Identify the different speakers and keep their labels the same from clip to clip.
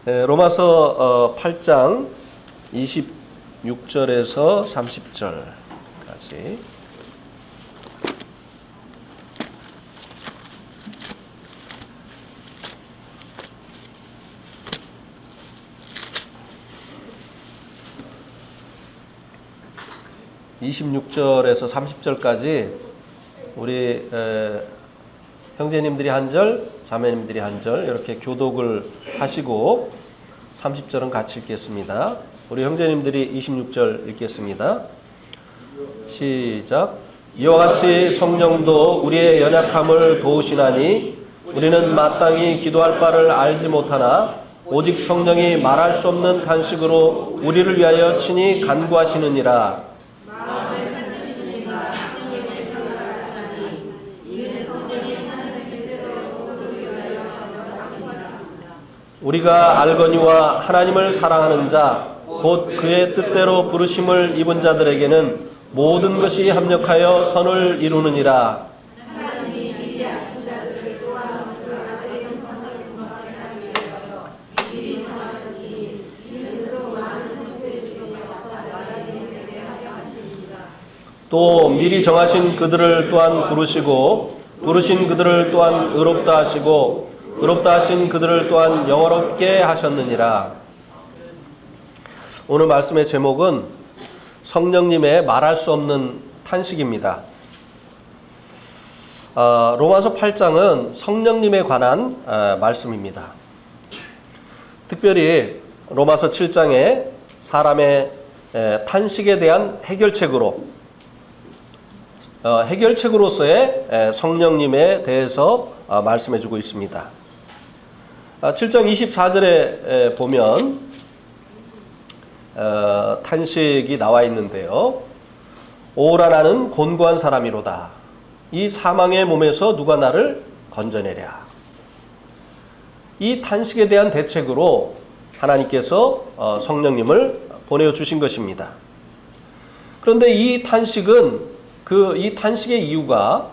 Speaker 1: 로마서 8장 26절에서 30절까지. (26절에서) (30절까지) 우리 형제님들이 한 절, 자매님들이 한 절 이렇게 교독을 하시고 30절은 같이 읽겠습니다. 우리 형제님들이 26절 읽겠습니다. 시작. 이와 같이 성령도 우리의 연약함을 도우시나니 우리는 마땅히 기도할 바를 알지 못하나 오직 성령이 말할 수 없는 간식으로 우리를 위하여 친히 간구하시느니라. 우리가 알거니와 하나님을 사랑하는 자, 곧 그의 뜻대로 부르심을 입은 자들에게는 모든 것이 합력하여 선을 이루느니라. 또 미리 정하신 그들을 또한 부르시고 부르신 그들을 또한 의롭다 하시고 의롭다 하신 그들을 또한 영화롭게 하셨느니라. 오늘 말씀의 제목은 성령님의 말할 수 없는 탄식입니다. 로마서 8장은 성령님에 관한 말씀입니다. 특별히 로마서 7장에 사람의 탄식에 대한 해결책으로서의 성령님에 대해서 말씀해주고 있습니다. 7장 24절에 보면 탄식이 나와 있는데요. 오라 나는 곤고한 사람이로다. 이 사망의 몸에서 누가 나를 건져내랴. 이 탄식에 대한 대책으로 하나님께서 성령님을 보내주신 것입니다. 그런데 이 탄식은 이 탄식의 이유가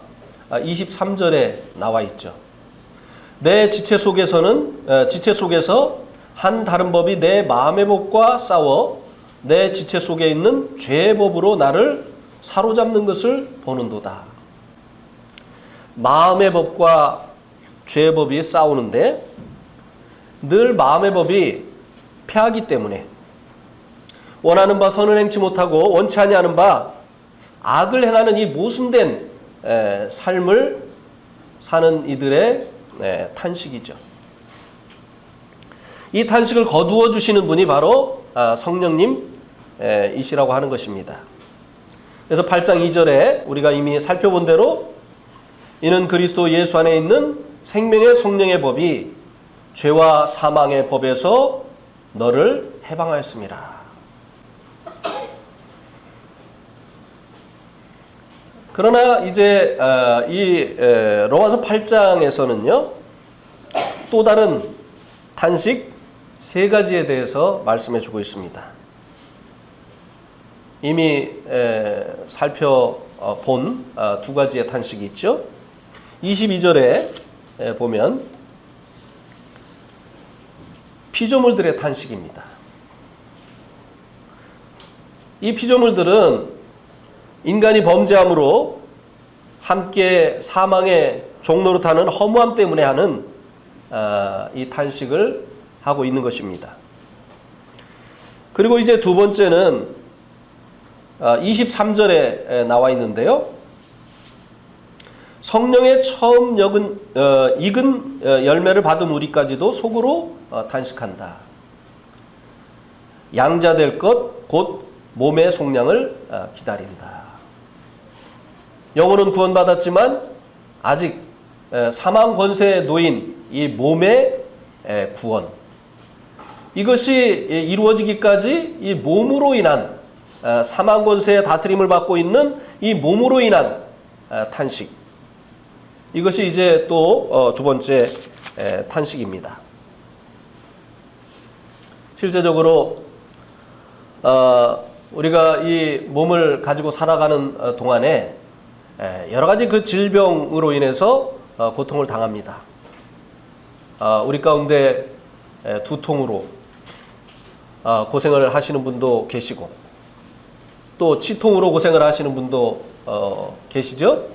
Speaker 1: 23절에 나와 있죠. 내 지체 속에서 한 다른 법이 내 마음의 법과 싸워 내 지체 속에 있는 죄의 법으로 나를 사로잡는 것을 보는도다. 마음의 법과 죄의 법이 싸우는데 늘 마음의 법이 패하기 때문에 원하는 바 선을 행치 못하고 원치 아니하는 바 악을 행하는 이 모순된 삶을 사는 이들의 탄식이죠. 이 탄식을 거두어 주시는 분이 바로 성령님이시라고 하는 것입니다. 그래서 8장 2절에 우리가 이미 살펴본 대로 이는 그리스도 예수 안에 있는 생명의 성령의 법이 죄와 사망의 법에서 너를 해방하였습니다. 그러나 이제 이 로마서 8장에서는요. 또 다른 탄식 3가지에 대해서 말씀해 주고 있습니다. 이미 살펴본 2가지의 탄식이 있죠. 22절에 보면 피조물들의 탄식입니다. 이 피조물들은 인간이 범죄함으로 함께 사망의 종로로 타는 허무함 때문에 하는 이 탄식을 하고 있는 것입니다. 그리고 이제 두 번째는 23절에 나와 있는데요. 성령의 처음 익은 열매를 받은 우리까지도 속으로 탄식한다. 양자 될 것 곧 몸의 속량을 기다린다. 영혼은 구원받았지만 아직 사망 권세에 놓인 이 몸의 구원, 이것이 이루어지기까지 이 몸으로 인한 사망 권세의 다스림을 받고 있는 이 몸으로 인한 탄식, 이것이 이제 또 두 번째 탄식입니다. 실제적으로 우리가 이 몸을 가지고 살아가는 동안에 여러 가지 그 질병으로 인해서 고통을 당합니다. 우리 가운데 두통으로 고생을 하시는 분도 계시고, 또 치통으로 고생을 하시는 분도 계시죠?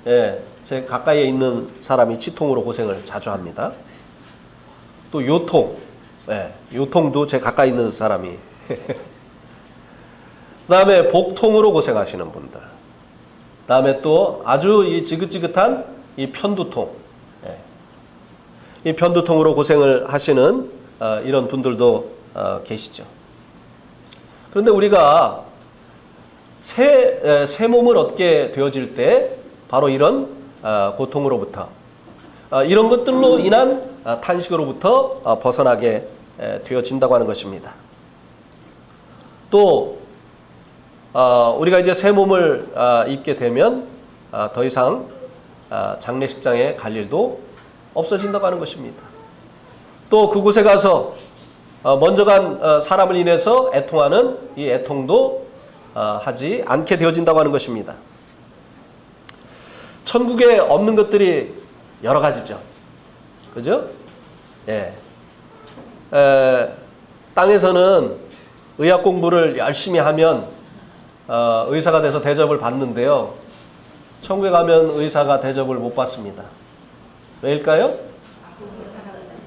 Speaker 1: 예, 제 가까이에 있는 사람이 치통으로 고생을 자주 합니다. 또 요통, 요통도 제 가까이 있는 사람이. 그다음에 복통으로 고생하시는 분들. 그다음에 또 아주 이 지긋지긋한 이 편두통, 이 편두통으로 고생을 하시는 이런 분들도 계시죠. 그런데 우리가 새 몸을 얻게 되어질 때 바로 이런 고통으로부터, 이런 것들로 인한 탄식으로부터 벗어나게 되어진다고 하는 것입니다. 또 우리가 이제 새 몸을 입게 되면 더 이상 장례식장에 갈 일도 없어진다고 하는 것입니다. 또 그곳에 가서 먼저 간 사람을 인해서 애통하는 이 애통도 하지 않게 되어진다고 하는 것입니다. 천국에 없는 것들이 여러 가지죠. 그죠? 예. 땅에서는 의학 공부를 열심히 하면 의사가 돼서 대접을 받는데요. 천국에 가면 의사가 대접을 못 받습니다. 왜일까요?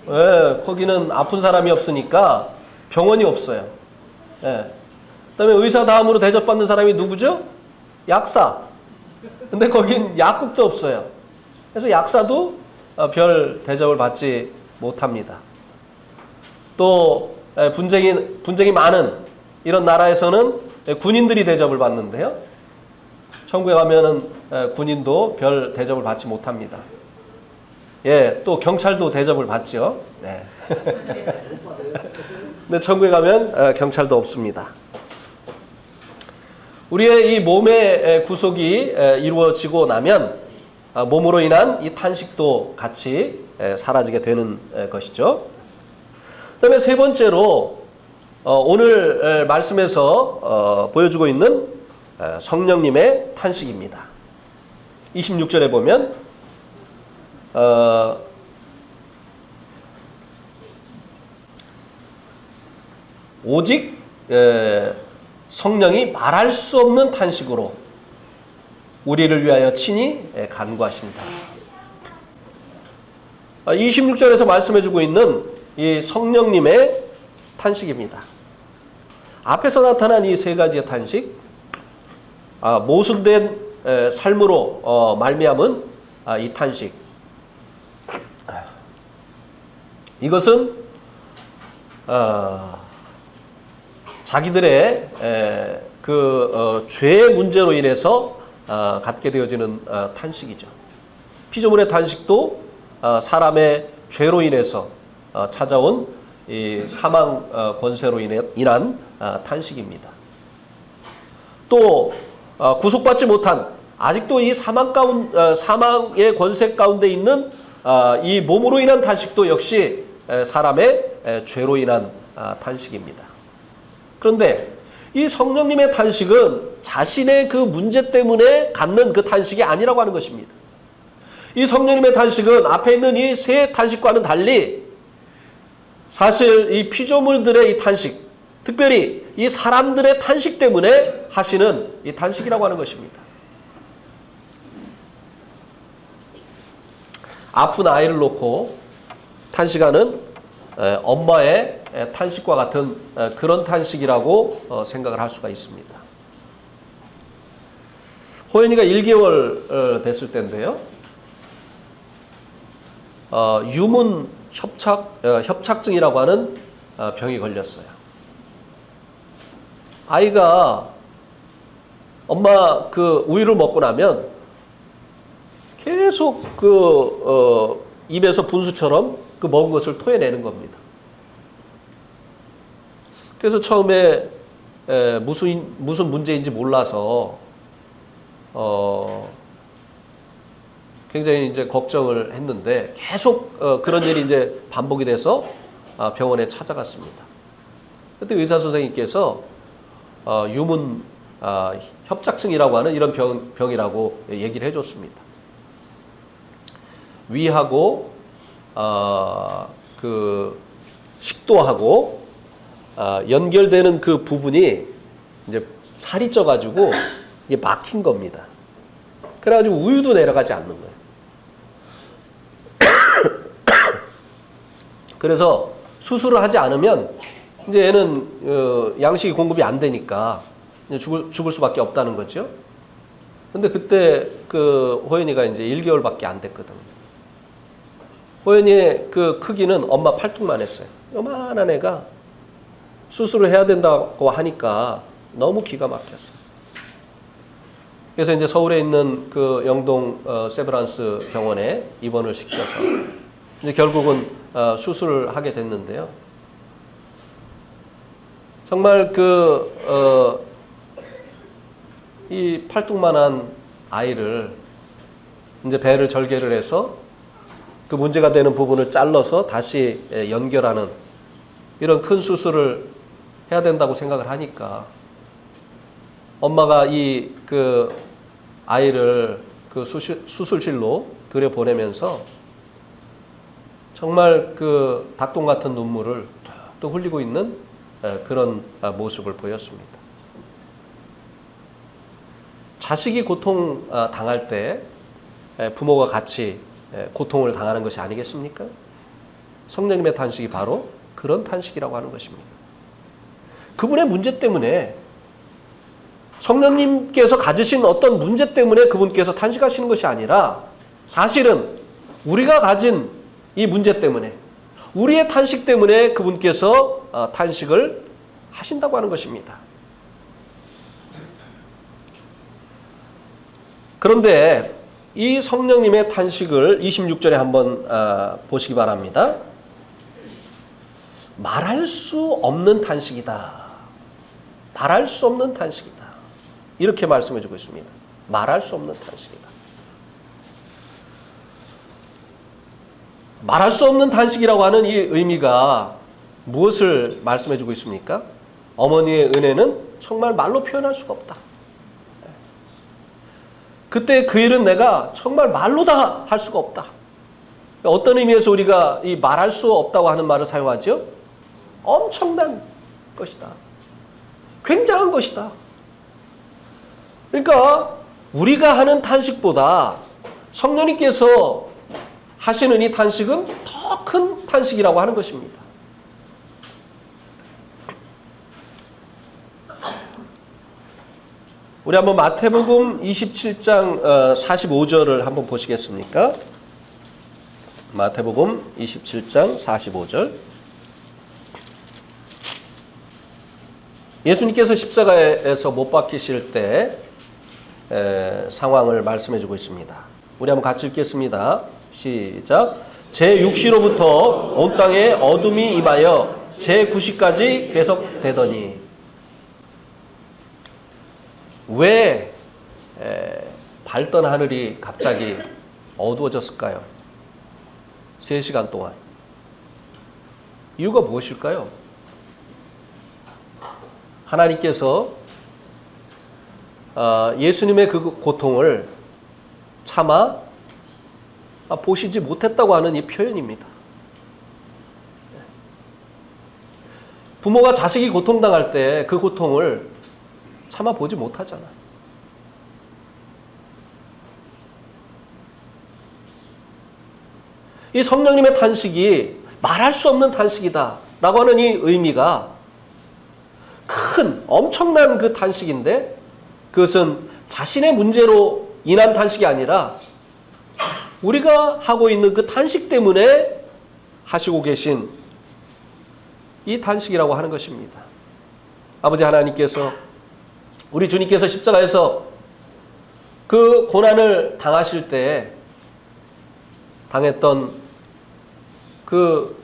Speaker 1: 예, 거기는 아픈 사람이 없으니까 병원이 없어요. 예. 그다음에 의사 다음으로 대접받는 사람이 누구죠? 약사. 근데 거긴 약국도 없어요. 그래서 약사도 별 대접을 받지 못합니다. 또 분쟁이 많은 이런 나라에서는 군인들이 대접을 받는데요. 천국에 가면은 군인도 별 대접을 받지 못합니다. 예, 또 경찰도 대접을 받죠. 네. 근데 천국에 가면 경찰도 없습니다. 우리의 이 몸의 구속이 이루어지고 나면 몸으로 인한 이 탄식도 같이 사라지게 되는 것이죠. 그다음에 세 번째로 오늘 말씀에서 보여주고 있는 성령님의 탄식입니다. 26절에 보면 오직 성령이 말할 수 없는 탄식으로 우리를 위하여 친히 간구하신다. 26절에서 말씀해주고 있는 이 성령님의 탄식입니다. 앞에서 나타난 이 세 가지의 탄식, 모순된 삶으로 말미암은 이 탄식, 이것은 자기들의 죄의 문제로 인해서 갖게 되어지는 탄식이죠. 피조물의 탄식도 사람의 죄로 인해서 찾아온 이 사망 권세로 인한 탄식입니다. 또 구속받지 못한, 아직도 이 사망의 권세 가운데 있는 이 몸으로 인한 탄식도 역시 사람의 죄로 인한 탄식입니다. 그런데 이 성령님의 탄식은 자신의 그 문제 때문에 갖는 그 탄식이 아니라고 하는 것입니다. 이 성령님의 탄식은 앞에 있는 이 세 탄식과는 달리 사실 이 피조물들의 이 탄식, 특별히 이 사람들의 탄식 때문에 하시는 이 탄식이라고 하는 것입니다. 아픈 아이를 놓고 탄식하는 엄마의 탄식과 같은 그런 탄식이라고 생각을 할 수가 있습니다. 호연이가 1개월 됐을 때인데요. 유문 협착증이라고 하는 병이 걸렸어요. 아이가 엄마 그 우유를 먹고 나면 계속 입에서 분수처럼 그 먹은 것을 토해내는 겁니다. 그래서 처음에 무슨 문제인지 몰라서 굉장히 이제 걱정을 했는데 계속 그런 일이 이제 반복이 돼서 병원에 찾아갔습니다. 그때 의사 선생님께서 유문 협착증이라고 하는 이런 병이라고 얘기를 해줬습니다. 위하고 그 식도하고 연결되는 그 부분이 이제 살이 쪄가지고 이게 막힌 겁니다. 그래가지고 우유도 내려가지 않는 거예요. 그래서 수술을 하지 않으면 이제 얘는 양식이 공급이 안 되니까 이제 죽을 수밖에 없다는 거죠. 근데 그때 그 호연이가 이제 1개월밖에 안 됐거든. 호연이의 그 크기는 엄마 팔뚝만 했어요. 요만한 애가 수술을 해야 된다고 하니까 너무 기가 막혔어. 그래서 이제 서울에 있는 그 영동 세브란스 병원에 입원을 시켜서 이제 결국은 수술을 하게 됐는데요. 정말 이 팔뚝만한 아이를 이제 배를 절개를 해서 그 문제가 되는 부분을 잘라서 다시 연결하는 이런 큰 수술을 해야 된다고 생각을 하니까 엄마가 그 아이를 그 수술실로 들여보내면서 정말 그 닭똥 같은 눈물을 또 흘리고 있는 그런 모습을 보였습니다. 자식이 고통 당할 때 부모가 같이 고통을 당하는 것이 아니겠습니까? 성령님의 탄식이 바로 그런 탄식이라고 하는 것입니다. 그분의 문제 때문에 성령님께서 가지신 어떤 문제 때문에 그분께서 탄식하시는 것이 아니라 사실은 우리가 가진 이 문제 때문에 우리의 탄식 때문에 그분께서 탄식을 하신다고 하는 것입니다. 그런데 이 성령님의 탄식을 26절에 한번 보시기 바랍니다. 말할 수 없는 탄식이다. 말할 수 없는 탄식이다. 이렇게 말씀해 주고 있습니다. 말할 수 없는 탄식이다. 말할 수 없는 탄식이라고 하는 이 의미가 무엇을 말씀해 주고 있습니까? 어머니의 은혜는 정말 말로 표현할 수가 없다. 그때 그 일은 내가 정말 말로 다 할 수가 없다. 어떤 의미에서 우리가 이 말할 수 없다고 하는 말을 사용하죠? 엄청난 것이다. 굉장한 것이다. 그러니까 우리가 하는 탄식보다 성령님께서 하시는 이 탄식은 더 큰 탄식이라고 하는 것입니다. 우리 한번 마태복음 27장 45절을 한번 보시겠습니까? 마태복음 27장 45절. 예수님께서 십자가에서 못 박히실 때 상황을 말씀해 주고 있습니다. 우리 한번 같이 읽겠습니다. 시작. 제 육시로부터 온 땅에 어둠이 임하여 제 구시까지 계속되더니. 왜 밝던 하늘이 갑자기 어두워졌을까요? 3시간 동안. 이유가 무엇일까요? 하나님께서 예수님의 그 고통을 차마 보시지 못했다고 하는 이 표현입니다. 부모가 자식이 고통당할 때 그 고통을 차마 보지 못하잖아. 이 성령님의 탄식이 말할 수 없는 탄식이다 라고 하는 이 의미가 큰 엄청난 그 탄식인데 그것은 자신의 문제로 인한 탄식이 아니라 우리가 하고 있는 그 탄식 때문에 하시고 계신 이 탄식이라고 하는 것입니다. 아버지 하나님께서 우리 주님께서 십자가에서 그 고난을 당하실 때 당했던 그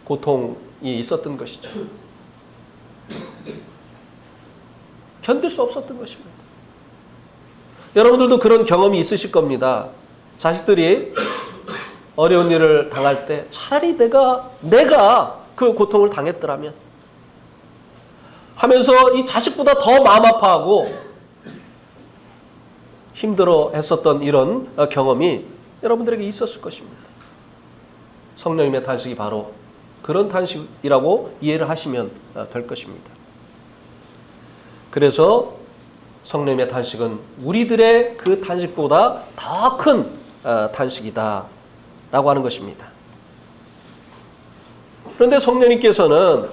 Speaker 1: 고통이 있었던 것이죠. 견딜 수 없었던 것입니다. 여러분들도 그런 경험이 있으실 겁니다. 자식들이 어려운 일을 당할 때 차라리 내가 그 고통을 당했더라면 하면서 이 자식보다 더 마음 아파하고 힘들어 했었던 이런 경험이 여러분들에게 있었을 것입니다. 성령님의 탄식이 바로 그런 탄식이라고 이해를 하시면 될 것입니다. 그래서 성령님의 탄식은 우리들의 그 탄식보다 더 큰 탄식이다 라고 하는 것입니다. 그런데 성령님께서는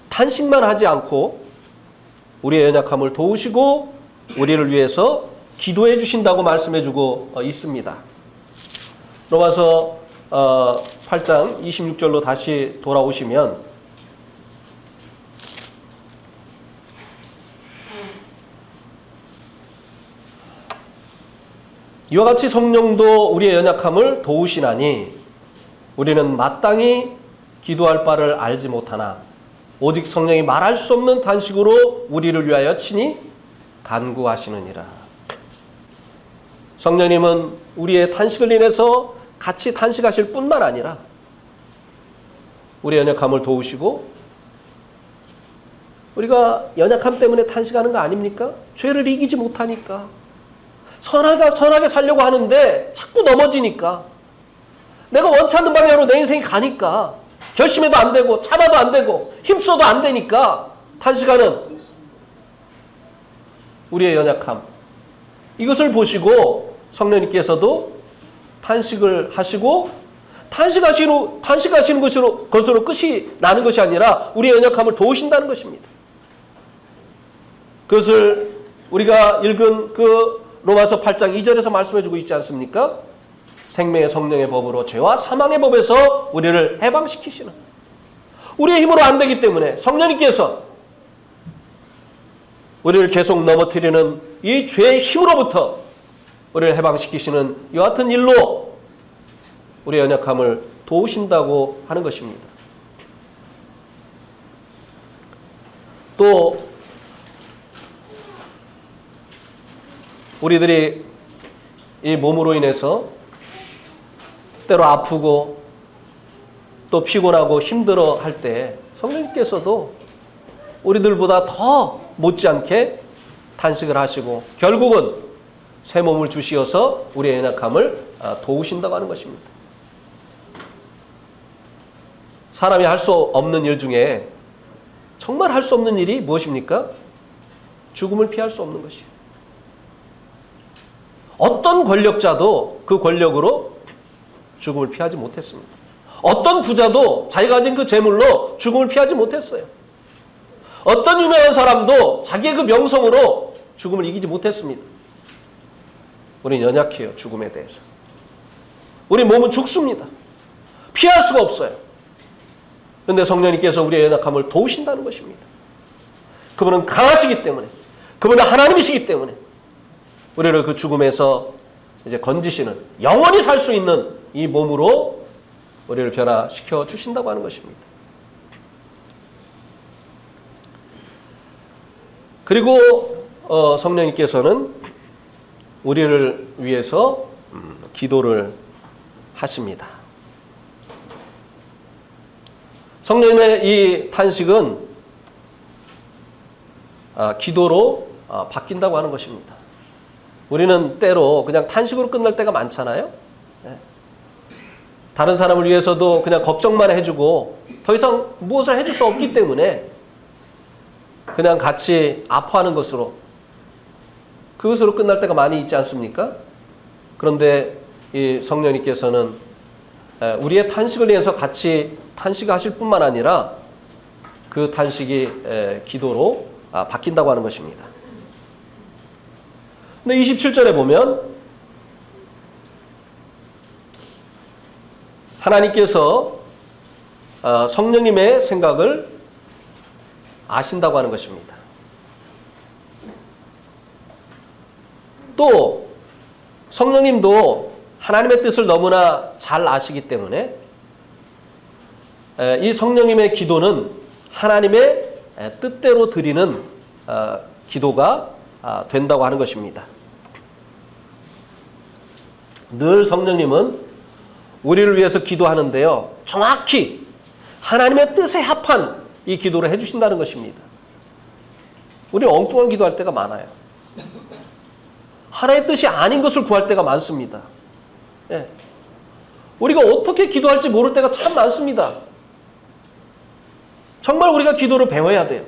Speaker 1: 탄식만 하지 않고 우리의 연약함을 도우시고 우리를 위해서 기도해 주신다고 말씀해 주고 있습니다. 로마서 8장 26절로 다시 돌아오시면 이와 같이 성령도 우리의 연약함을 도우시나니 우리는 마땅히 기도할 바를 알지 못하나 오직 성령이 말할 수 없는 탄식으로 우리를 위하여 친히 간구하시느니라. 성령님은 우리의 탄식을 인해서 같이 탄식하실 뿐만 아니라 우리의 연약함을 도우시고, 우리가 연약함 때문에 탄식하는 거 아닙니까? 죄를 이기지 못하니까, 선하게 살려고 하는데 자꾸 넘어지니까, 내가 원치 않는 방향으로 내 인생이 가니까, 결심해도 안 되고 참아도 안 되고 힘써도 안 되니까 탄식하는 우리의 연약함, 이것을 보시고 성령님께서도 탄식을 하시고, 탄식하시는 것으로 끝이 나는 것이 아니라 우리의 연약함을 도우신다는 것입니다. 그것을 우리가 읽은 그 로마서 8장 2절에서 말씀해주고 있지 않습니까? 생명의 성령의 법으로 죄와 사망의 법에서 우리를 해방시키시는, 우리의 힘으로 안 되기 때문에 성령님께서 우리를 계속 넘어뜨리는 이 죄의 힘으로부터 우리를 해방시키시는 이와 같은 일로 우리의 연약함을 도우신다고 하는 것입니다. 또 우리들이 이 몸으로 인해서 때로 아프고 또 피곤하고 힘들어 할 때 성령님께서도 우리들보다 더 못지않게 탄식을 하시고 결국은 새 몸을 주시어서 우리의 연약함을 도우신다고 하는 것입니다. 사람이 할 수 없는 일 중에 정말 할 수 없는 일이 무엇입니까? 죽음을 피할 수 없는 것이에요. 어떤 권력자도 그 권력으로 죽음을 피하지 못했습니다. 어떤 부자도 자기가 가진 그 재물로 죽음을 피하지 못했어요. 어떤 유명한 사람도 자기의 그 명성으로 죽음을 이기지 못했습니다. 우리는 연약해요, 죽음에 대해서. 우리 몸은 죽습니다. 피할 수가 없어요. 그런데 성령님께서 우리의 연약함을 도우신다는 것입니다. 그분은 강하시기 때문에, 그분은 하나님이시기 때문에 우리를 그 죽음에서 이제 건지시는, 영원히 살 수 있는 이 몸으로 우리를 변화시켜 주신다고 하는 것입니다. 그리고 성령님께서는 우리를 위해서 기도를 하십니다. 성령님의 이 탄식은 기도로 바뀐다고 하는 것입니다. 우리는 때로 그냥 탄식으로 끝날 때가 많잖아요. 다른 사람을 위해서도 그냥 걱정만 해주고 더 이상 무엇을 해줄 수 없기 때문에 그냥 같이 아파하는 것으로, 그것으로 끝날 때가 많이 있지 않습니까? 그런데 이 성령님께서는 우리의 탄식을 위해서 같이 탄식하실 뿐만 아니라 그 탄식이 기도로 바뀐다고 하는 것입니다. 근데 27절에 보면 하나님께서 성령님의 생각을 아신다고 하는 것입니다. 또 성령님도 하나님의 뜻을 너무나 잘 아시기 때문에 이 성령님의 기도는 하나님의 뜻대로 드리는 기도가 된다고 하는 것입니다. 늘 성령님은 우리를 위해서 기도하는데요, 정확히 하나님의 뜻에 합한 이 기도를 해주신다는 것입니다. 우리 엉뚱한 기도할 때가 많아요. 하나님의 뜻이 아닌 것을 구할 때가 많습니다. 예. 우리가 어떻게 기도할지 모를 때가 참 많습니다. 정말 우리가 기도를 배워야 돼요.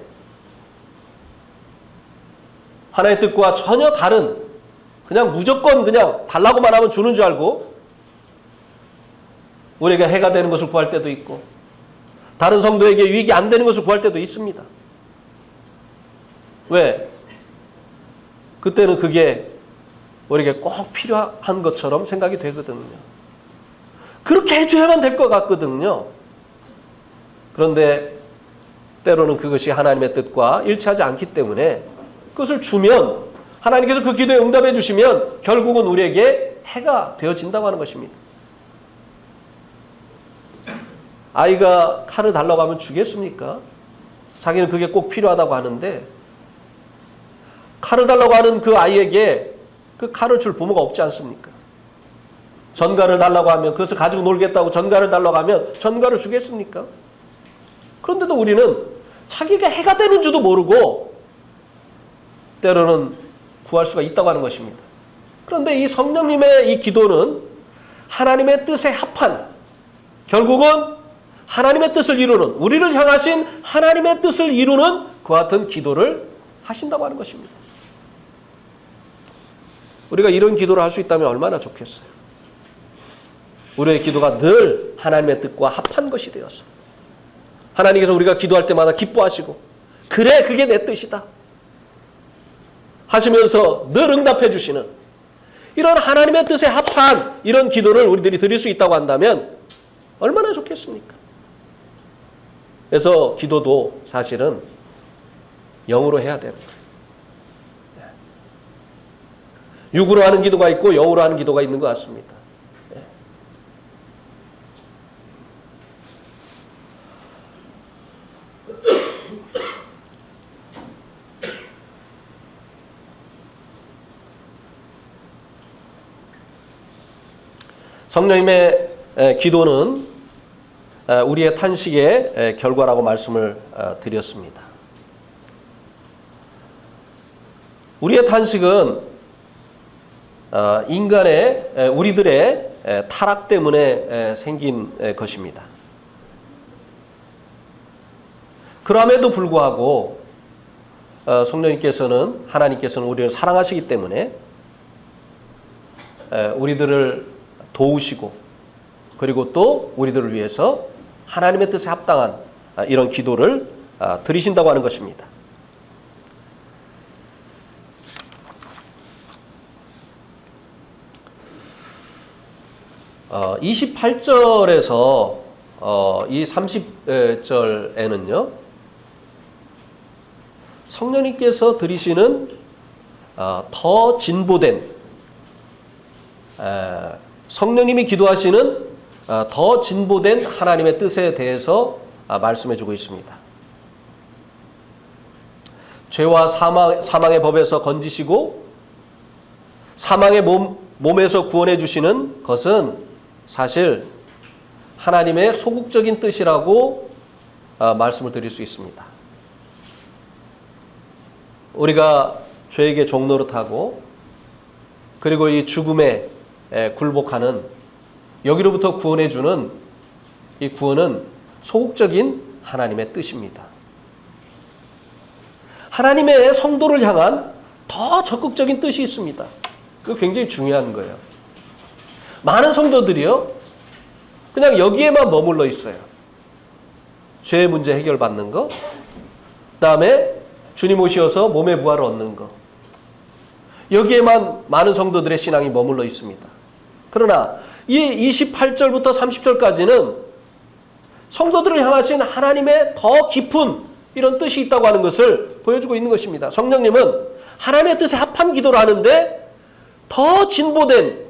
Speaker 1: 하나님의 뜻과 전혀 다른, 그냥 무조건 그냥 달라고만 하면 주는 줄 알고 우리에게 해가 되는 것을 구할 때도 있고 다른 성도에게 유익이 안 되는 것을 구할 때도 있습니다. 왜? 그때는 그게 우리에게 꼭 필요한 것처럼 생각이 되거든요. 그렇게 해줘야만 될 것 같거든요. 그런데 때로는 그것이 하나님의 뜻과 일치하지 않기 때문에 그것을 주면 하나님께서 그 기도에 응답해 주시면 결국은 우리에게 해가 되어진다고 하는 것입니다. 아이가 칼을 달라고 하면 주겠습니까? 자기는 그게 꼭 필요하다고 하는데 칼을 달라고 하는 그 아이에게 그 칼을 줄 부모가 없지 않습니까? 전갈을 달라고 하면 그것을 가지고 놀겠다고 전갈을 달라고 하면 전갈을 주겠습니까? 그런데도 우리는 자기가 해가 되는 줄도 모르고 때로는 구할 수가 있다고 하는 것입니다. 그런데 이 성령님의 이 기도는 하나님의 뜻에 합한, 결국은 하나님의 뜻을 이루는, 우리를 향하신 하나님의 뜻을 이루는 그와 같은 기도를 하신다고 하는 것입니다. 우리가 이런 기도를 할 수 있다면 얼마나 좋겠어요. 우리의 기도가 늘 하나님의 뜻과 합한 것이 되어서 하나님께서 우리가 기도할 때마다 기뻐하시고 그래 그게 내 뜻이다 하시면서 늘 응답해 주시는 이런 하나님의 뜻에 합한 이런 기도를 우리들이 드릴 수 있다고 한다면 얼마나 좋겠습니까? 그래서 기도도 사실은 영으로 해야 되는 거예요. 육으로 하는 기도가 있고 영으로 하는 기도가 있는 것 같습니다. 성령님의 기도는 우리의 탄식의 결과라고 말씀을 드렸습니다. 우리의 탄식은 인간의 우리들의 타락 때문에 생긴 것입니다. 그럼에도 불구하고 성령님께서는 하나님께서는 우리를 사랑하시기 때문에 우리들을 도우시고 그리고 또 우리들을 위해서 하나님의 뜻에 합당한 이런 기도를 드리신다고 하는 것입니다. 28절에서 이 30절에는요. 성령님께서 드리시는 더 진보된 성령님이 기도하시는 더 진보된 하나님의 뜻에 대해서 말씀해주고 있습니다. 죄와 사망의 법에서 건지시고 사망의 몸에서 구원해 주시는 것은 사실 하나님의 소극적인 뜻이라고 말씀을 드릴 수 있습니다. 우리가 죄에게 종노릇하고 그리고 이 죽음에 굴복하는 여기로부터 구원해 주는 이 구원은 소극적인 하나님의 뜻입니다. 하나님의 성도를 향한 더 적극적인 뜻이 있습니다. 그거 굉장히 중요한 거예요. 많은 성도들이요, 그냥 여기에만 머물러 있어요. 죄의 문제 해결받는 거, 그 다음에 주님 오셔서 몸의 부활을 얻는 거. 여기에만 많은 성도들의 신앙이 머물러 있습니다. 그러나 이 28절부터 30절까지는 성도들을 향하신 하나님의 더 깊은 이런 뜻이 있다고 하는 것을 보여주고 있는 것입니다. 성령님은 하나님의 뜻에 합한 기도를 하는데 더 진보된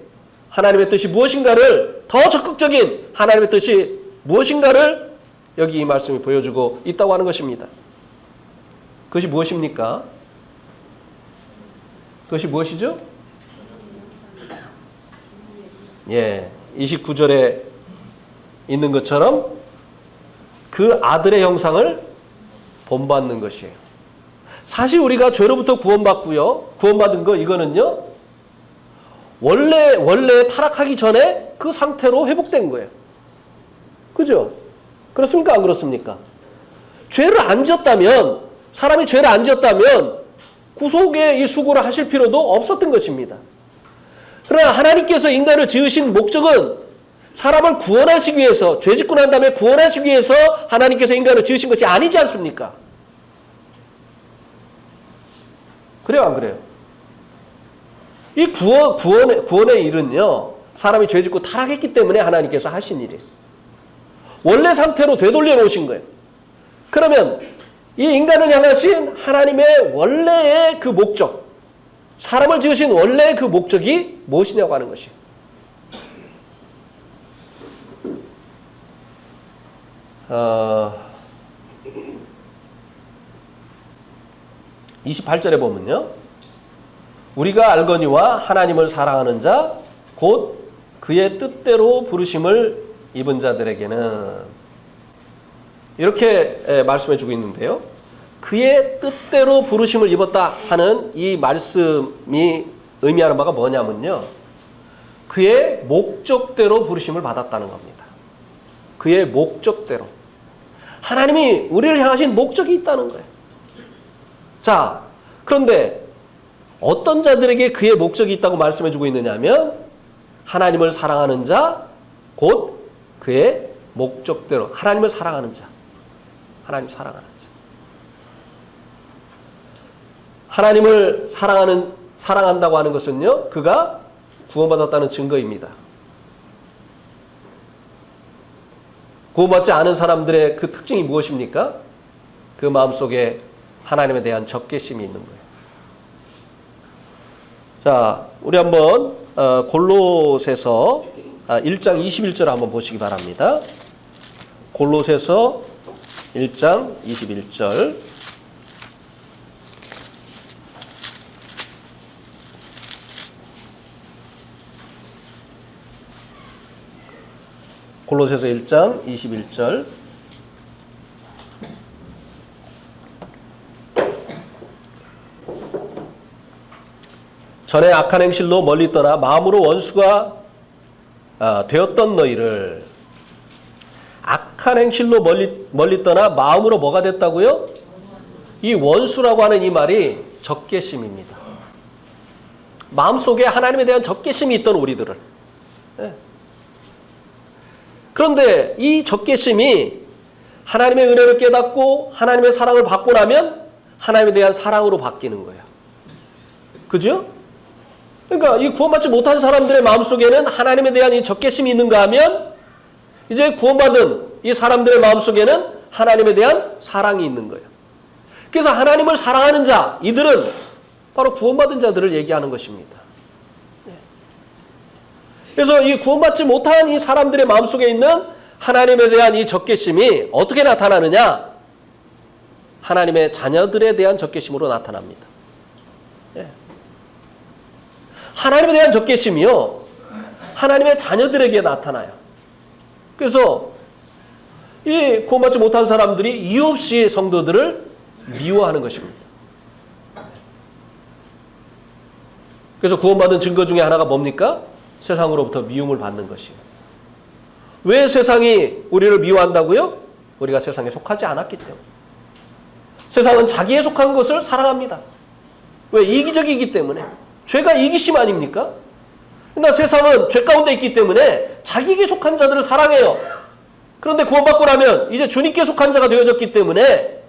Speaker 1: 하나님의 뜻이 무엇인가를, 더 적극적인 하나님의 뜻이 무엇인가를 여기 이 말씀이 보여주고 있다고 하는 것입니다. 그것이 무엇입니까? 그것이 무엇이죠? 29절에 있는 것처럼 그 아들의 형상을 본받는 것이에요. 사실 우리가 죄로부터 구원받고요, 구원받은 거 이거는요, 원래 타락하기 전에 그 상태로 회복된 거예요. 그죠? 그렇습니까? 안 그렇습니까? 죄를 안 지었다면, 사람이 죄를 안 지었다면 구속의 이 수고를 하실 필요도 없었던 것입니다. 그러나 하나님께서 인간을 지으신 목적은 사람을 구원하시기 위해서, 죄 짓고 난 다음에 구원하시기 위해서 하나님께서 인간을 지으신 것이 아니지 않습니까? 그래요, 안 그래요? 이 구원의 일은요, 사람이 죄 짓고 타락했기 때문에 하나님께서 하신 일이에요. 원래 상태로 되돌려 놓으신 거예요. 그러면 이 인간을 향하신 하나님의 원래의 그 목적, 사람을 지으신 원래의 그 목적이 무엇이냐고 하는 것이에요. 28절에 보면요, 우리가 알거니와 하나님을 사랑하는 자 곧 그의 뜻대로 부르심을 입은 자들에게는, 이렇게 말씀해 주고 있는데요, 그의 뜻대로 부르심을 입었다 하는 이 말씀이 의미하는 바가 뭐냐면요, 그의 목적대로 부르심을 받았다는 겁니다. 그의 목적대로. 하나님이 우리를 향하신 목적이 있다는 거예요. 자, 그런데 어떤 자들에게 그의 목적이 있다고 말씀해 주고 있느냐 하면, 하나님을 사랑하는 자, 곧 그의 목적대로. 하나님을 사랑하는 자. 하나님 사랑하는 자. 하나님을 사랑한다고 하는 것은요, 그가 구원받았다는 증거입니다. 구원받지 않은 사람들의 그 특징이 무엇입니까? 그 마음속에 하나님에 대한 적개심이 있는 거예요. 자, 우리 한번 골로새서 1장 21절 한번 보시기 바랍니다. 골로새서 1장 21절. 골로새서 1장 21절. 전에 악한 행실로 멀리 떠나 마음으로 원수가 되었던 너희를, 악한 행실로 멀리 떠나 마음으로 뭐가 됐다고요? 이 원수라고 하는 이 말이 적개심입니다. 마음속에 하나님에 대한 적개심이 있던 우리들을. 그런데 이 적개심이 하나님의 은혜를 깨닫고 하나님의 사랑을 받고 나면 하나님에 대한 사랑으로 바뀌는 거예요. 그죠? 그러니까 이 구원받지 못한 사람들의 마음속에는 하나님에 대한 이 적개심이 있는가 하면, 이제 구원받은 이 사람들의 마음속에는 하나님에 대한 사랑이 있는 거예요. 그래서 하나님을 사랑하는 자, 이들은 바로 구원받은 자들을 얘기하는 것입니다. 그래서 이 구원받지 못한 이 사람들의 마음속에 있는 하나님에 대한 이 적개심이 어떻게 나타나느냐? 하나님의 자녀들에 대한 적개심으로 나타납니다. 하나님에 대한 적개심이요, 하나님의 자녀들에게 나타나요. 그래서 이 구원받지 못한 사람들이 이유 없이 성도들을 미워하는 것입니다. 그래서 구원받은 증거 중에 하나가 뭡니까? 세상으로부터 미움을 받는 것이에요. 왜 세상이 우리를 미워한다고요? 우리가 세상에 속하지 않았기 때문에. 세상은 자기에 속한 것을 사랑합니다. 왜? 이기적이기 때문에. 죄가 이기심 아닙니까? 그러나 세상은 죄 가운데 있기 때문에 자기에게 속한 자들을 사랑해요. 그런데 구원받고 나면 이제 주님께 속한 자가 되어졌기 때문에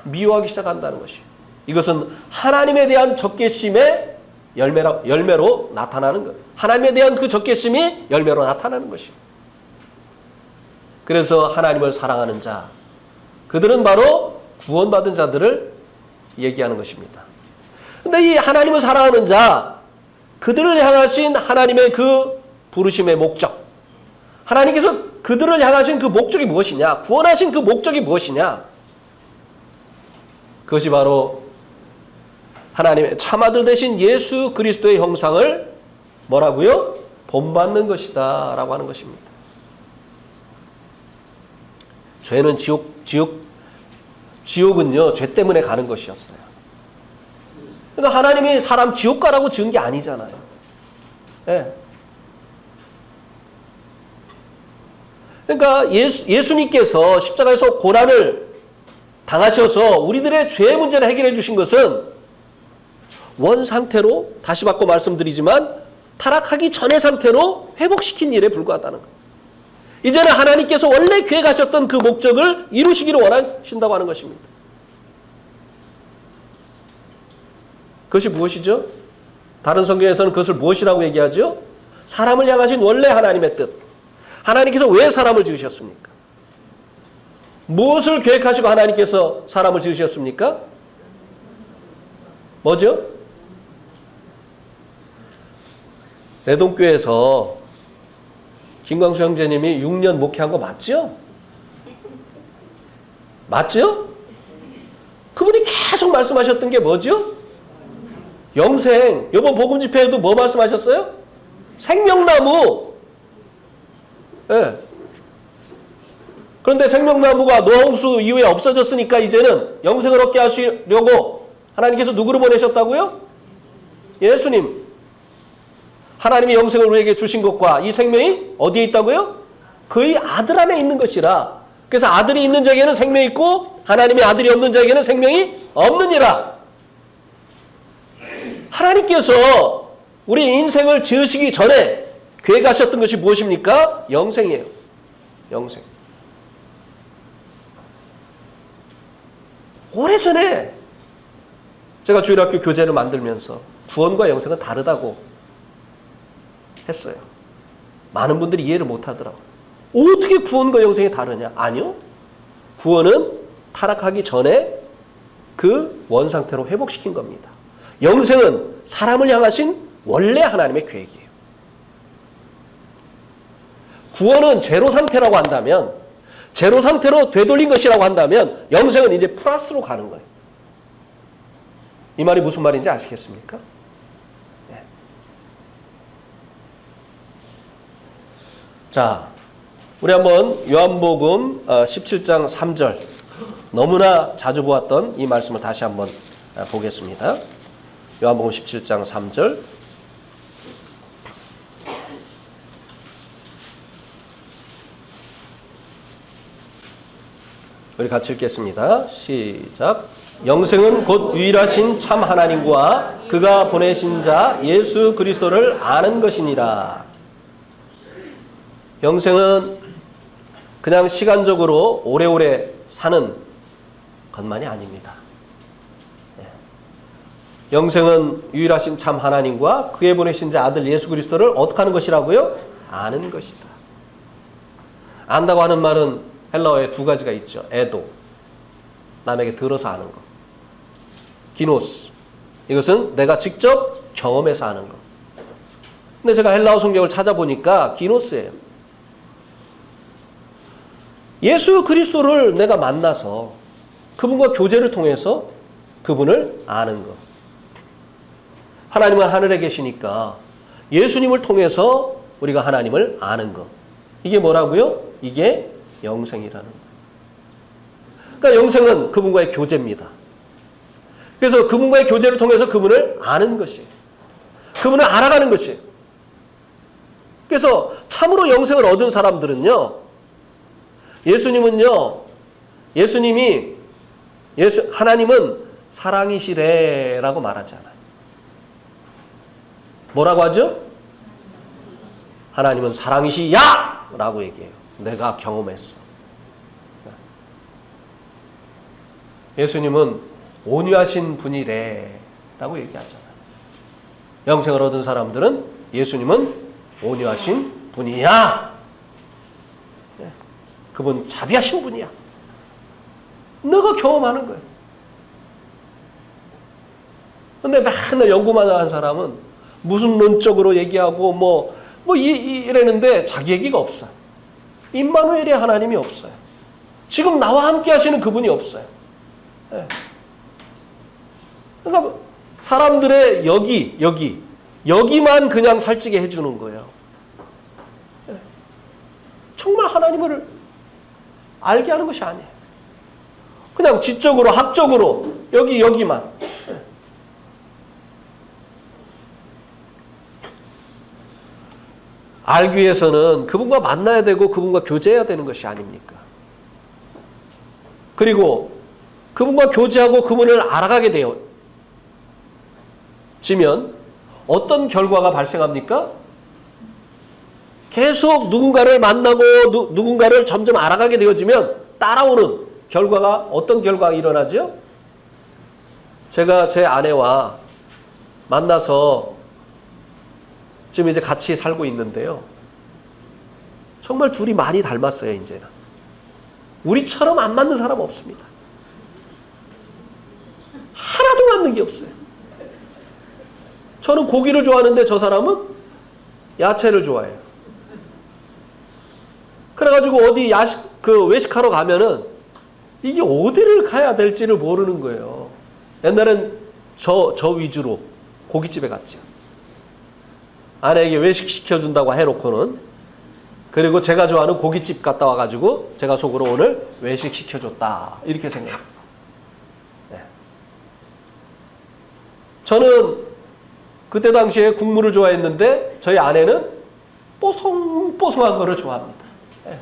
Speaker 1: 미워하기 시작한다는 것이에요. 이것은 하나님에 대한 적개심의 열매로 나타나는 거예요. 하나님에 대한 그 적개심이 열매로 나타나는 것이에요. 그래서 하나님을 사랑하는 자, 그들은 바로 구원받은 자들을 얘기하는 것입니다. 근데 이 하나님을 사랑하는 자, 그들을 향하신 하나님의 그 부르심의 목적, 하나님께서 그들을 향하신 그 목적이 무엇이냐? 구원하신 그 목적이 무엇이냐? 그것이 바로 하나님의 참아들 되신 예수 그리스도의 형상을 뭐라고요? 본받는 것이다 라고 하는 것입니다. 죄는 지옥은요, 죄 때문에 가는 것이었어요. 그러니까 하나님이 사람 지옥 가라고 지은 게 아니잖아요. 네. 그러니까 예수님께서 십자가에서 고난을 당하셔서 우리들의 죄의 문제를 해결해 주신 것은 원 상태로, 다시 바꿔 말씀드리지만 타락하기 전의 상태로 회복시킨 일에 불과하다는 것. 이제는 하나님께서 원래 계획하셨던 그 목적을 이루시기를 원하신다고 하는 것입니다. 그것이 무엇이죠? 다른 성경에서는 그것을 무엇이라고 얘기하죠? 사람을 향하신 원래 하나님의 뜻. 하나님께서 왜 사람을 지으셨습니까? 무엇을 계획하시고 하나님께서 사람을 지으셨습니까? 뭐죠? 내동교에서 김광수 형제님이 6년 목회한 거 맞죠? 맞죠? 그분이 계속 말씀하셨던 게 뭐죠? 영생. 이번 복음 집회에도 뭐 말씀하셨어요? 생명나무. 네. 그런데 생명나무가 노홍수 이후에 없어졌으니까 이제는 영생을 얻게 하시려고 하나님께서 누구를 보내셨다고요? 예수님. 하나님이 영생을 우리에게 주신 것과 이 생명이 어디에 있다고요? 그의 아들 안에 있는 것이라. 그래서 아들이 있는 자에게는 생명이 있고 하나님의 아들이 없는 자에게는 생명이 없느니라. 하나님께서 우리 인생을 지으시기 전에 계획하셨던 것이 무엇입니까? 영생이에요. 영생. 오래전에 제가 주일학교 교재를 만들면서 구원과 영생은 다르다고 했어요. 많은 분들이 이해를 못하더라고요. 어떻게 구원과 영생이 다르냐? 아니요. 구원은 타락하기 전에 그 원상태로 회복시킨 겁니다. 영생은 사람을 향하신 원래 하나님의 계획이에요. 구원은 제로 상태라고 한다면, 제로 상태로 되돌린 것이라고 한다면 영생은 이제 플러스로 가는 거예요. 이 말이 무슨 말인지 아시겠습니까? 네. 자, 우리 한번 요한복음 17장 3절, 너무나 자주 보았던 이 말씀을 다시 한번 보겠습니다. 요한복음 17장 3절. 우리 같이 읽겠습니다. 시작. 영생은 곧 유일하신 참 하나님과 그가 보내신 자 예수 그리스도를 아는 것이니라. 영생은 그냥 시간적으로 오래오래 사는 것만이 아닙니다. 영생은 유일하신 참 하나님과 그의 보내신 자 아들 예수 그리스도를 어떻게 하는 것이라고요? 아는 것이다. 안다고 하는 말은 헬라어에 두 가지가 있죠. 에도, 남에게 들어서 아는 것. 기노스, 이것은 내가 직접 경험해서 아는 것. 근데 제가 헬라어 성경을 찾아보니까 기노스예요. 예수 그리스도를 내가 만나서 그분과 교제를 통해서 그분을 아는 것. 하나님은 하늘에 계시니까 예수님을 통해서 우리가 하나님을 아는 것. 이게 뭐라고요? 이게 영생이라는 거예요. 그러니까 영생은 그분과의 교제입니다. 그래서 그분과의 교제를 통해서 그분을 아는 것이에요. 그분을 알아가는 것이에요. 그래서 참으로 영생을 얻은 사람들은요, 하나님은 사랑이시래라고 말하잖아요. 뭐라고 하죠? 하나님은 사랑이시야! 라고 얘기해요. 내가 경험했어. 예수님은 온유하신 분이래 라고 얘기하잖아요. 영생을 얻은 사람들은 예수님은 온유하신 분이야. 그분 자비하신 분이야. 너가 경험하는 거예요. 근데 맨날 연구만 하는 사람은 무슨 논적으로 얘기하고 이러는데 자기 얘기가 없어요. 임마누엘의 하나님이 없어요. 지금 나와 함께 하시는 그분이 없어요. 네. 그러니까 사람들의 여기만 그냥 살찌게 해주는 거예요. 네. 정말 하나님을 알게 하는 것이 아니에요. 그냥 지적으로, 학적으로 여기만. 네. 알기 위해서는 그분과 만나야 되고 그분과 교제해야 되는 것이 아닙니까? 그리고 그분과 교제하고 그분을 알아가게 되어지면 어떤 결과가 발생합니까? 계속 누군가를 만나고 누군가를 점점 알아가게 되어지면 따라오는 결과가 어떤 결과가 일어나죠? 제가 제 아내와 만나서 지금 이제 같이 살고 있는데요. 정말 둘이 많이 닮았어요, 이제는. 우리처럼 안 맞는 사람 없습니다. 하나도 맞는 게 없어요. 저는 고기를 좋아하는데 저 사람은 야채를 좋아해요. 그래가지고 어디 외식하러 가면은 이게 어디를 가야 될지를 모르는 거예요. 옛날엔 저 위주로 고깃집에 갔죠. 아내에게 외식 시켜준다고 해놓고는, 그리고 제가 좋아하는 고깃집 갔다 와가지고 제가 속으로 오늘 외식 시켜줬다 이렇게 생각해요. 네. 저는 그때 당시에 국물을 좋아했는데 저희 아내는 뽀송뽀송한 거를 좋아합니다. 네.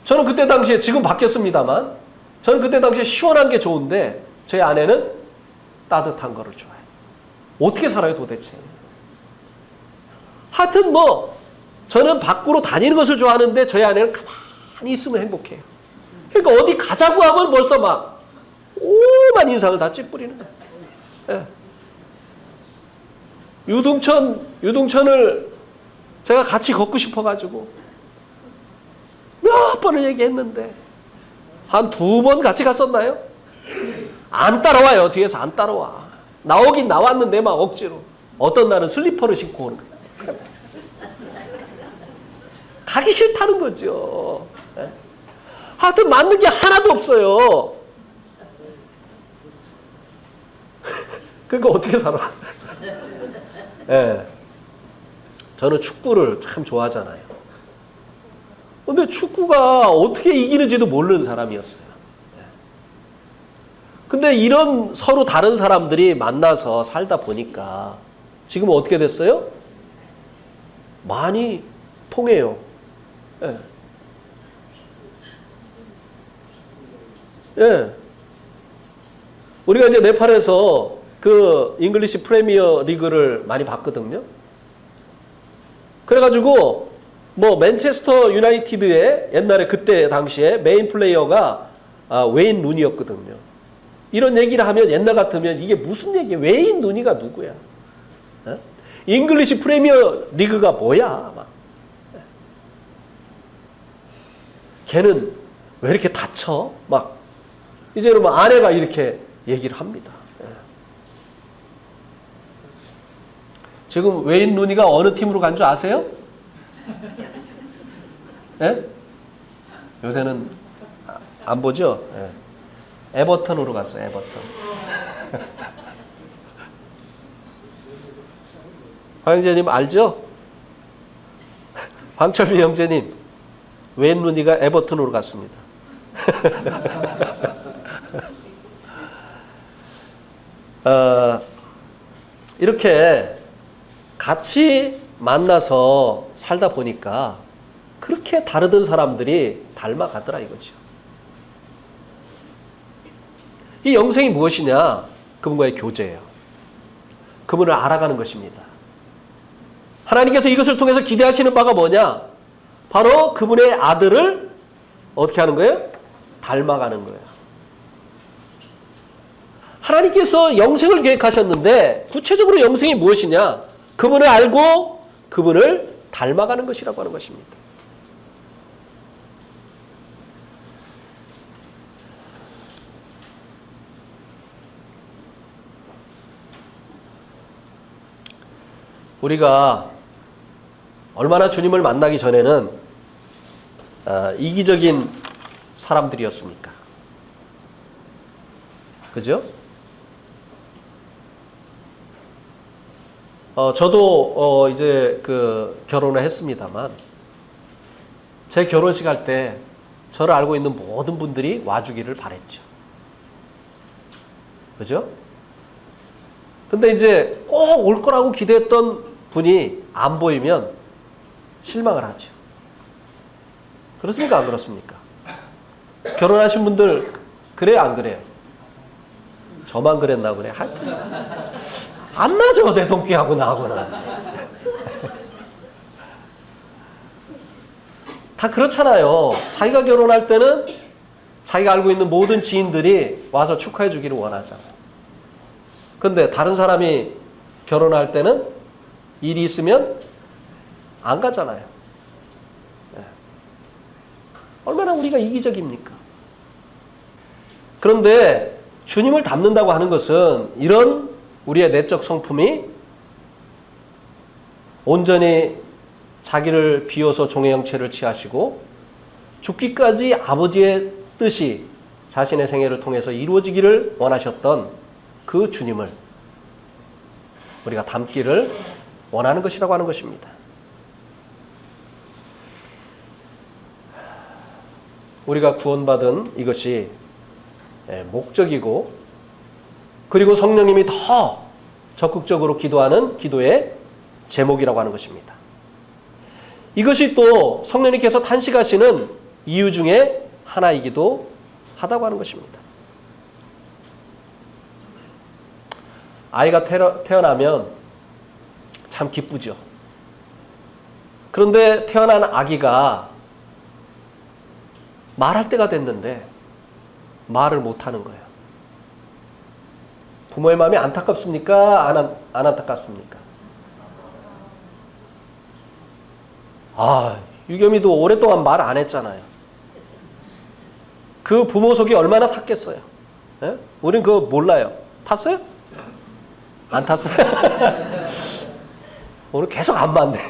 Speaker 1: 저는 그때 당시에, 지금 바뀌었습니다만, 저는 그때 당시에 시원한 게 좋은데 저희 아내는 따뜻한 거를 좋아해요. 어떻게 살아요 도대체? 하여튼 저는 밖으로 다니는 것을 좋아하는데 저희 아내는 가만히 있으면 행복해요. 그러니까 어디 가자고 하면 벌써 막 오만 인상을 다 찌푸리는 거예요. 예. 유등천을 제가 같이 걷고 싶어가지고 몇 번을 얘기했는데 한 2번 같이 갔었나요? 안 따라와요. 뒤에서 안 따라와. 나오긴 나왔는데 막 억지로. 어떤 날은 슬리퍼를 신고 오는 거예요. 가기 싫다는 거죠. 예? 하여튼 맞는 게 하나도 없어요. 그러니까 어떻게 살아? 예. 저는 축구를 참 좋아하잖아요. 근데 축구가 어떻게 이기는지도 모르는 사람이었어요. 예. 근데 이런 서로 다른 사람들이 만나서 살다 보니까 지금 어떻게 됐어요? 많이 통해요. 예. 예. 우리가 이제 네팔에서 그 잉글리시 프리미어 리그를 많이 봤거든요. 그래가지고 맨체스터 유나이티드의 옛날에 그때 당시에 메인 플레이어가 웨인 루니였거든요. 이런 얘기를 하면 옛날 같으면 이게 무슨 얘기야? 웨인 루니가 누구야? 예? 잉글리시 프리미어 리그가 뭐야? 막. 걔는 왜 이렇게 다쳐? 막 이제는 아내가 이렇게 얘기를 합니다. 예. 지금 웨인 루니가 어느 팀으로 간 줄 아세요? 예? 요새는 안 보죠? 예. 에버턴으로 갔어요. 에버턴. 황 형제님 알죠? 황철민 형제님, 웨인 루니가 에버턴으로 갔습니다. 이렇게 같이 만나서 살다 보니까 그렇게 다르던 사람들이 닮아가더라 이거죠. 이 영생이 무엇이냐? 그분과의 교제예요. 그분을 알아가는 것입니다. 하나님께서 이것을 통해서 기대하시는 바가 뭐냐? 바로 그분의 아들을 어떻게 하는 거예요? 닮아가는 거예요. 하나님께서 영생을 계획하셨는데 구체적으로 영생이 무엇이냐? 그분을 알고 그분을 닮아가는 것이라고 하는 것입니다. 우리가 얼마나 주님을 만나기 전에는 이기적인 사람들이었습니까? 그죠? 저도 이제 결혼을 했습니다만 제 결혼식 할 때 저를 알고 있는 모든 분들이 와주기를 바랬죠. 그죠? 근데 이제 꼭 올 거라고 기대했던 분이 안 보이면 실망을 하죠. 그렇습니까? 안 그렇습니까? 결혼하신 분들 그래요, 안 그래요? 저만 그랬나 그래. 하여튼 안 맞아, 내 동기하고 나하고는. 다 그렇잖아요. 자기가 결혼할 때는 자기가 알고 있는 모든 지인들이 와서 축하해 주기를 원하잖아요. 근데 다른 사람이 결혼할 때는 일이 있으면 안 가잖아요. 네. 얼마나 우리가 이기적입니까? 그런데 주님을 닮는다고 하는 것은 이런 우리의 내적 성품이 온전히 자기를 비워서 종의 형체를 취하시고 죽기까지 아버지의 뜻이 자신의 생애를 통해서 이루어지기를 원하셨던 그 주님을 우리가 닮기를 원하는 것이라고 하는 것입니다. 우리가 구원받은 이것이 목적이고 그리고 성령님이 더 적극적으로 기도하는 기도의 제목이라고 하는 것입니다. 이것이 또 성령님께서 탄식하시는 이유 중에 하나이기도 하다고 하는 것입니다. 아이가 태어나면 참 기쁘죠. 그런데 태어난 아기가 말할 때가 됐는데 말을 못하는 거예요. 부모의 마음이 안타깝습니까? 안 안타깝습니까? 유겸이도 오랫동안 말 안 했잖아요. 그 부모 속이 얼마나 탔겠어요. 예? 우린 그거 몰라요. 탔어요? 안 탔어요? 오늘 계속 안 맞네요.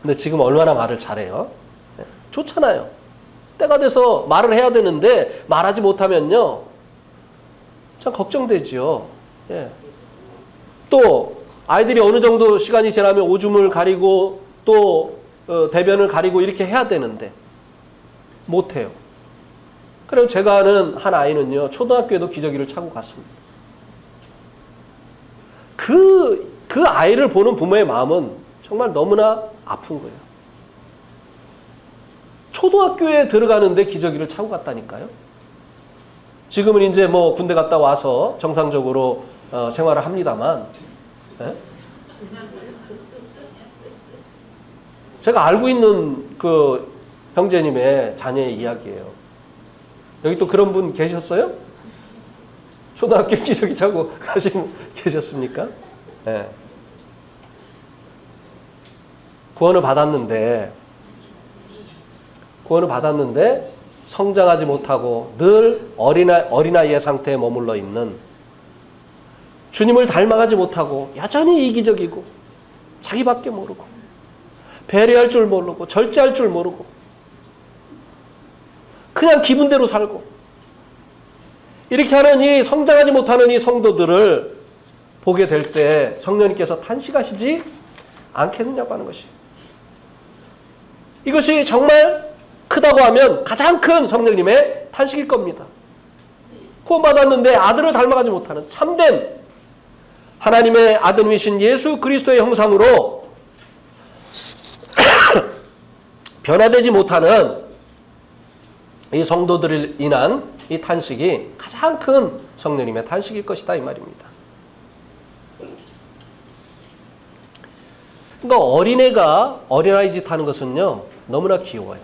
Speaker 1: 근데 지금 얼마나 말을 잘해요? 예? 좋잖아요. 때가 돼서 말을 해야 되는데 말하지 못하면요. 참 걱정되지요. 예. 또 아이들이 어느 정도 시간이 지나면 오줌을 가리고 또 대변을 가리고 이렇게 해야 되는데 못해요. 그래서 제가 아는 한 아이는요. 초등학교에도 기저귀를 차고 갔습니다. 그 아이를 보는 부모의 마음은 정말 너무나 아픈 거예요. 초등학교에 들어가는데 기저귀를 차고 갔다니까요. 지금은 이제 뭐 군대 갔다 와서 정상적으로 생활을 합니다만 네? 제가 알고 있는 그 형제님의 자녀의 이야기예요. 여기 또 그런 분 계셨어요? 초등학교 기저귀 차고 가신 분 계셨습니까? 네. 구원을 받았는데 성장하지 못하고 늘 어린아이의 상태에 머물러 있는, 주님을 닮아가지 못하고 여전히 이기적이고 자기밖에 모르고 배려할 줄 모르고 절제할 줄 모르고 그냥 기분대로 살고 이렇게 하는 이 성장하지 못하는 이 성도들을 보게 될 때 성령님께서 탄식하시지 않겠느냐고 하는 것이, 이것이 정말 크다고 하면 가장 큰 성령님의 탄식일 겁니다. 구원받았는데 아들을 닮아가지 못하는 참된 하나님의 아들이신 예수 그리스도의 형상으로 변화되지 못하는 이 성도들을 인한 이 탄식이 가장 큰 성령님의 탄식일 것이다 이 말입니다. 그러니까 어린애가 어린아이 짓 하는 것은요 너무나 귀여워요.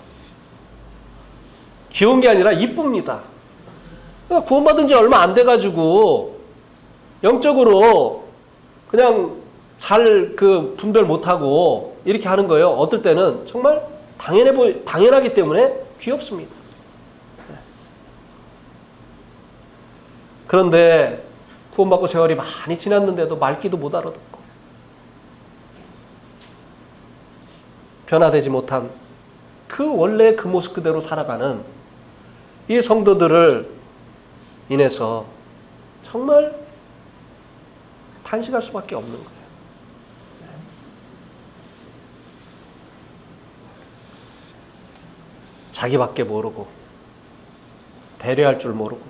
Speaker 1: 귀여운 게 아니라 이쁩니다. 그러니까 구원받은 지 얼마 안 돼가지고 영적으로 그냥 잘 분별 못하고 이렇게 하는 거예요. 어떨 때는 정말 당연하기 때문에 귀엽습니다. 그런데 구원받고 세월이 많이 지났는데도 말귀도 못 알아듣고 변화되지 못한 그 원래 그 모습 그대로 살아가는 이 성도들을 인해서 정말 탄식할 수밖에 없는 거예요. 자기밖에 모르고 배려할 줄 모르고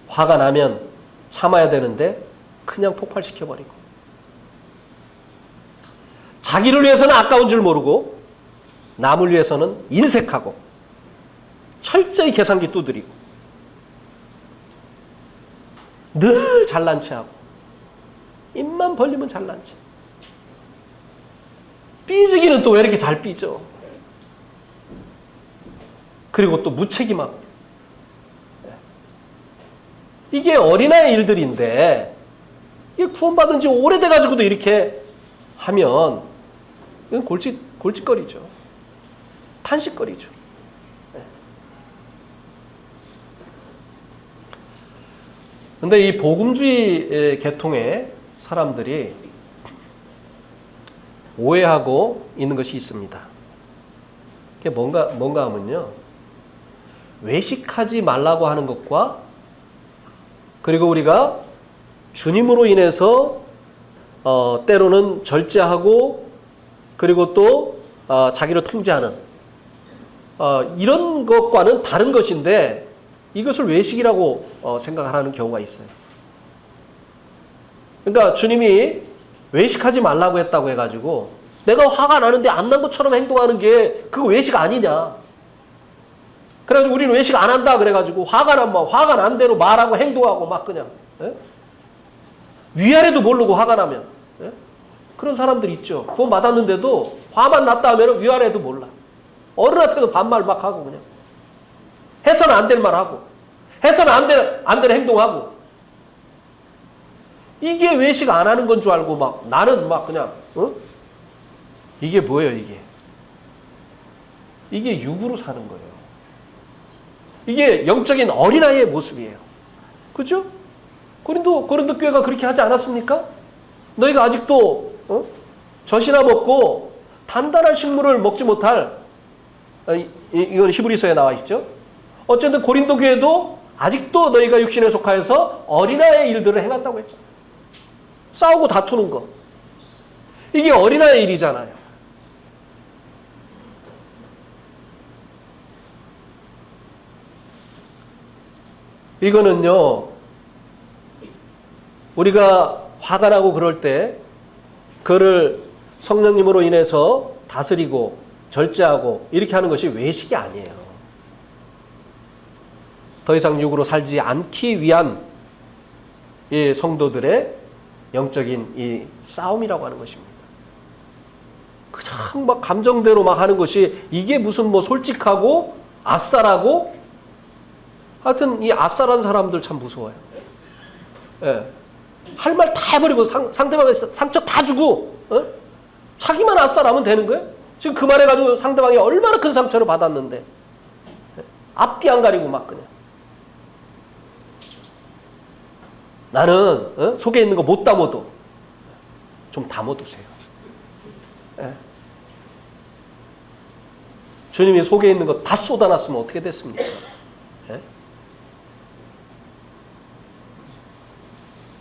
Speaker 1: 화가 나면 참아야 되는데 그냥 폭발시켜버리고 자기를 위해서는 아까운 줄 모르고 남을 위해서는 인색하고 철저히 계산기 두드리고 늘 잘난 체하고 입만 벌리면 잘난 체. 삐지기는 또 왜 이렇게 잘 삐져? 그리고 또 무책임하고. 이게 어린아이 일들인데 이게 구원받은 지 오래돼가지고도 이렇게 하면 이건 골칫거리죠. 탄식거리죠. 근데 이 복음주의 계통의 사람들이 오해하고 있는 것이 있습니다. 그게 뭔가 하면요. 외식하지 말라고 하는 것과 그리고 우리가 주님으로 인해서 때로는 절제하고 그리고 또 자기를 통제하는 이런 것과는 다른 것인데 이것을 외식이라고 생각하는 경우가 있어요. 그러니까 주님이 외식하지 말라고 했다고 해가지고 내가 화가 나는데 안 난 것처럼 행동하는 게 그거 외식 아니냐. 그래가지고 우리는 외식 안 한다 그래가지고 화가 나면 화가 난 대로 말하고 행동하고 막 그냥 위아래도 모르고 화가 나면 그런 사람들 있죠. 구원 받았는데도 화만 났다 하면 위아래도 몰라. 어른한테도 반말 막 하고 그냥 해서는 안 될 말 하고 해서는 안 될 행동하고 이게 외식 안 하는 건 줄 알고 막 나는 막 그냥 이게 뭐예요 이게? 이게 육으로 사는 거예요. 이게 영적인 어린아이의 모습이에요. 그죠? 고린도 교회가 그렇게 하지 않았습니까? 너희가 아직도 젖이나 먹고 단단한 식물을 먹지 못할 이건 히브리서에 나와 있죠. 어쨌든 고린도 교회도 아직도 너희가 육신에 속하여서 어린아이의 일들을 행한다고 했죠. 싸우고 다투는 거. 이게 어린아이의 일이잖아요. 이거는요. 우리가 화가 나고 그럴 때 그를 성령님으로 인해서 다스리고 절제하고 이렇게 하는 것이 외식이 아니에요. 더 이상 육으로 살지 않기 위한 이 성도들의 영적인 이 싸움이라고 하는 것입니다. 그냥 막 감정대로 막 하는 것이 이게 무슨 뭐 솔직하고 아싸라고 하여튼 이 아싸라는 사람들 참 무서워요. 예. 할 말 다 해버리고 상대방의 상처 다 주고 자기만 아싸라면 되는 거예요. 지금 그 말해가지고 상대방이 얼마나 큰 상처를 받았는데 앞뒤 안 가리고 막 그냥 나는 속에 있는 거 못 담아도 좀 담아두세요. 예. 주님이 속에 있는 거 다 쏟아놨으면 어떻게 됐습니까? 예?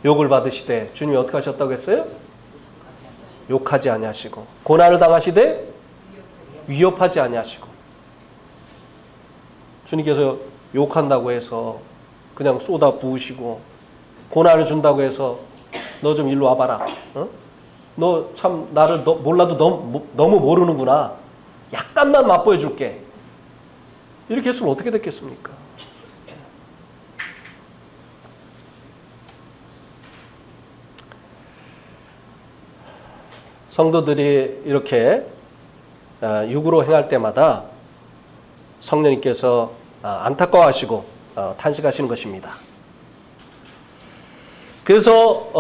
Speaker 1: 욕을 받으시되 주님이 어떻게 하셨다고 했어요? 욕하지 아니하시고 고난을 당하시되 위협하지 아니하시고. 주님께서 욕한다고 해서 그냥 쏟아 부으시고 고난을 준다고 해서 너 좀 일로 와봐라. 너 참 나를 몰라도 너무 모르는구나. 약간만 맛보여 줄게. 이렇게 했으면 어떻게 됐겠습니까? 성도들이 이렇게 육으로 행할 때마다 성령님께서 안타까워하시고 탄식하시는 것입니다. 그래서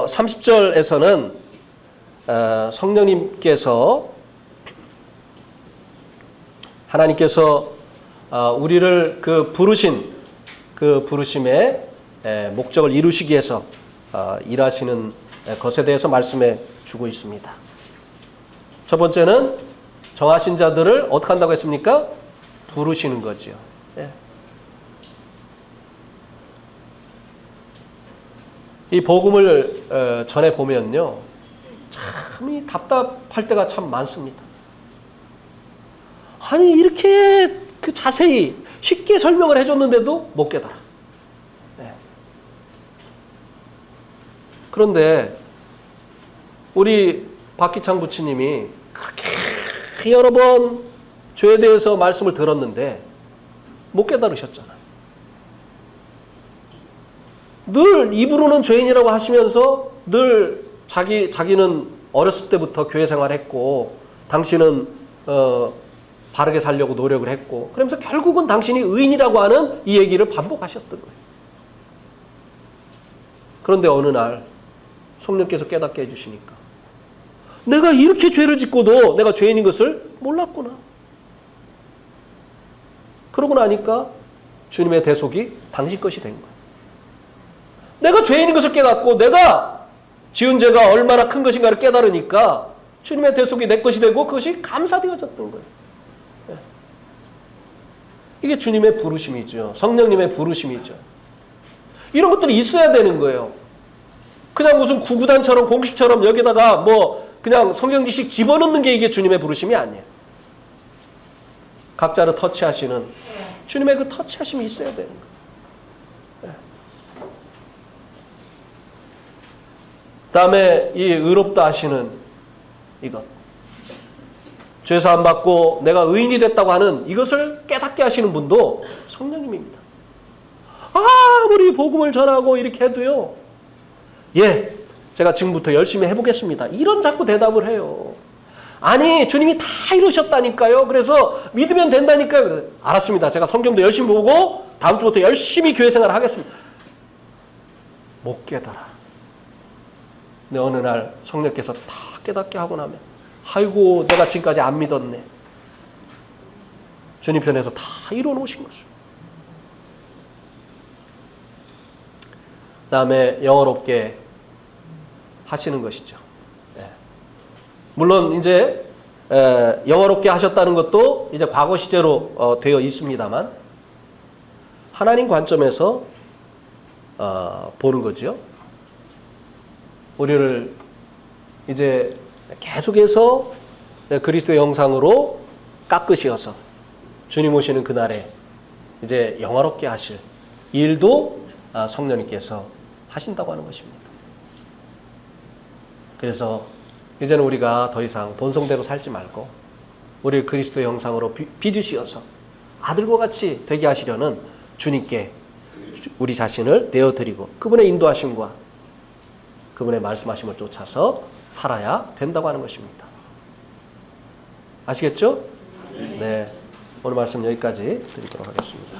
Speaker 1: 30절에서는 성령님께서 하나님께서 우리를 그 부르신 그 부르심의 목적을 이루시기 위해서 일하시는 것에 대해서 말씀해 주고 있습니다. 첫 번째는 정하신 자들을 어떻게 한다고 했습니까? 부르시는 거죠. 이 복음을 전해 보면요, 참 답답할 때가 참 많습니다. 아니 이렇게 그 자세히 쉽게 설명을 해줬는데도 못 깨달아. 그런데 우리 박기창 부치님이 그렇게 여러 번 죄에 대해서 말씀을 들었는데 못 깨달으셨잖아요. 늘 입으로는 죄인이라고 하시면서 늘 자기는 어렸을 때부터 교회 생활했고 당신은 바르게 살려고 노력을 했고 그러면서 결국은 당신이 의인이라고 하는 이 얘기를 반복하셨던 거예요. 그런데 어느 날 성령께서 깨닫게 해주시니까 내가 이렇게 죄를 짓고도 내가 죄인인 것을 몰랐구나. 그러고 나니까 주님의 대속이 당신 것이 된 거예요. 내가 죄인인 것을 깨닫고 내가 지은 죄가 얼마나 큰 것인가를 깨달으니까 주님의 대속이 내 것이 되고 그것이 감사되어졌던 거예요. 이게 주님의 부르심이죠. 성령님의 부르심이죠. 이런 것들이 있어야 되는 거예요. 그냥 무슨 구구단처럼 공식처럼 여기다가 뭐 그냥 성경 지식 집어넣는 게 이게 주님의 부르심이 아니에요. 각자를 터치하시는 주님의 그 터치하심이 있어야 되는 거예요. 다음에 이 의롭다 하시는 이것. 죄사함 받고 내가 의인이 됐다고 하는 이것을 깨닫게 하시는 분도 성령님입니다. 아무리 복음을 전하고 이렇게 해도요. 예, 제가 지금부터 열심히 해보겠습니다. 이런 자꾸 대답을 해요. 아니, 주님이 다 이루셨다니까요. 그래서 믿으면 된다니까요. 알았습니다. 제가 성경도 열심히 보고 다음 주부터 열심히 교회 생활을 하겠습니다. 못 깨달아. 근데 어느 날 성령께서 다 깨닫게 하고 나면 아이고 내가 지금까지 안 믿었네. 주님 편에서 다 이뤄놓으신 거죠. 그 다음에 영어롭게 하시는 것이죠. 물론 이제 영어롭게 하셨다는 것도 이제 과거 시제로 되어 있습니다만 하나님 관점에서 보는 거죠. 우리를 이제 계속해서 그리스도의 형상으로 깎으시어서 주님 오시는 그날에 이제 영화롭게 하실 일도 성령님께서 하신다고 하는 것입니다. 그래서 이제는 우리가 더 이상 본성대로 살지 말고 우리를 그리스도의 형상으로 빚으시어서 아들과 같이 되게 하시려는 주님께 우리 자신을 내어드리고 그분의 인도하심과 그분의 말씀하심을 쫓아서 살아야 된다고 하는 것입니다. 아시겠죠? 네. 오늘 말씀 여기까지 드리도록 하겠습니다.